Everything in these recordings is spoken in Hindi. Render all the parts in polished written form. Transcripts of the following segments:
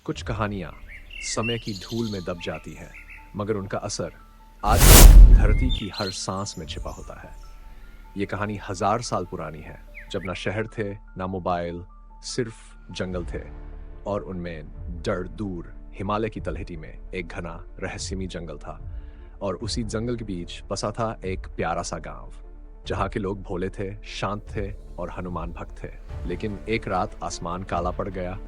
कुछ कहानियां समय की धूल में दब जाती हैं, मगर उनका असर आज भी धरती की हर सांस में छिपा होता है। ये कहानी 1000 साल पुरानी है, जब ना शहर थे, ना मोबाइल, सिर्फ जंगल थे। और उनमें डर दूर हिमालय की तलहटी में एक घना रहस्यमय जंगल था। और उसी जंगल के बीच बसा था एक प्यारा सा गांव, जहाँ के लोग भोले थे, शांत थे और हनुमान भक्त थे। लेकिन एक रात आसमान काला पड़ गया।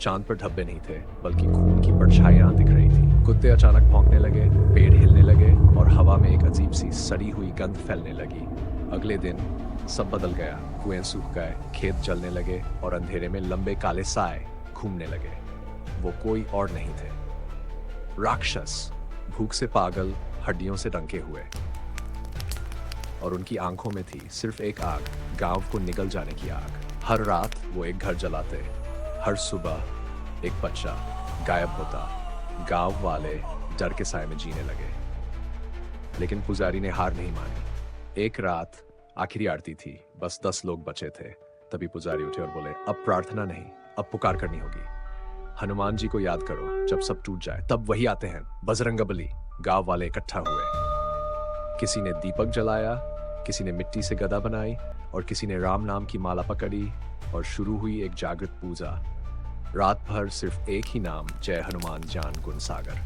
चांद पर धब्बे नहीं थे, बल्कि खून की परछाइयां दिख रही थी। कुत्ते अचानक भौंकने लगे, पेड़ हिलने लगे और हवा में एक अजीब सी सड़ी हुई गंध फैलने लगी। अगले दिन सब बदल गया। कुएं सूख गए, खेत जलने लगे और अंधेरे में लंबे काले साए घूमने लगे। वो कोई और नहीं थे, राक्षस, भूख से पागल, हड्डियों से रंगे हुए। और उनकी आंखों में थी सिर्फ एक आग, गांव को निगल जाने की आग। हर रात वो एक घर जलाते, हर सुबह एक बच्चा गायब होता। गांव वाले डर के साए में जीने लगे। लेकिन पुजारी ने हार नहीं मानी। एक रात आखिरी आरती थी, बस 10 लोग बचे थे। तभी पुजारी उठे और बोले, अब प्रार्थना नहीं, अब पुकार करनी होगी। हनुमान जी को याद करो, जब सब टूट जाए तब वही आते हैं, बजरंगबली। गांव वाले इकट्ठा हुए। किसी ने दीपक जलाया, किसी ने मिट्टी से गदा बनाई और किसी ने राम नाम की माला पकड़ी। और शुरू हुई एक जागृत पूजा। रात भर सिर्फ एक ही नाम, जय हनुमान ज्ञान गुण सागर।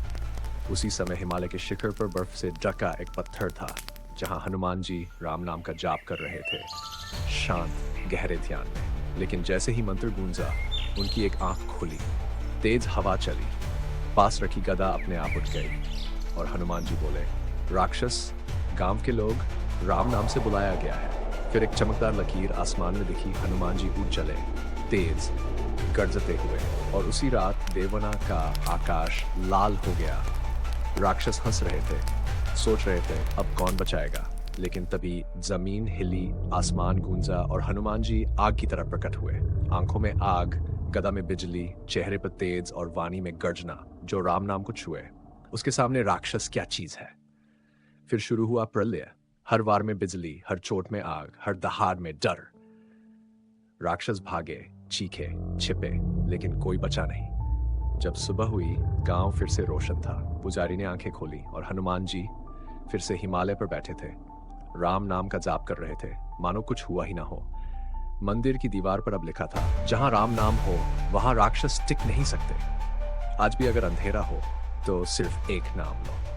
उसी समय हिमालय के शिखर पर बर्फ से ढका एक पत्थर था, जहां हनुमान जी राम नाम का जाप कर रहे थे, शांत गहरे ध्यान में। लेकिन जैसे ही मंत्र गूंजा, उनकी एक आंख खुली, तेज हवा चली, पास रखी गदा अपने आप उठ गई और हनुमान जी बोले, राक्षस, गांव के लोग राम नाम से बुलाया गया है। फिर एक चमकदार लकीर आसमान में दिखी। हनुमान जी उठ चले, तेज गर्जते हुए, और उसी रात देवना का आकाश लाल हो गया। राक्षस हंस रहे थे, सोच रहे थे अब कौन बचाएगा। लेकिन तभी जमीन हिली, आसमान गूंजा और हनुमान जी आग की तरह प्रकट हुए। आंखों में आग, गदा में बिजली, चेहरे पर तेज और वाणी में गर्जना। जो राम नाम को छुए, उसके सामने राक्षस क्या चीज है। फिर शुरू हुआ प्रलय। हर वार में बिजली, हर चोट में आग, हर दहाड़ में डर। राक्षस भागे, चीखे, छिपे, लेकिन कोई बचा नहीं। जब सुबह हुई, गांव फिर से रोशन था। पुजारी ने आंखें खोली और हनुमान जी फिर से हिमालय पर बैठे थे, राम नाम का जाप कर रहे थे, मानो कुछ हुआ ही ना हो। मंदिर की दीवार पर अब लिखा था, जहां राम नाम हो वहां राक्षस टिक नहीं सकते। आज भी अगर अंधेरा हो तो सिर्फ एक नाम लो।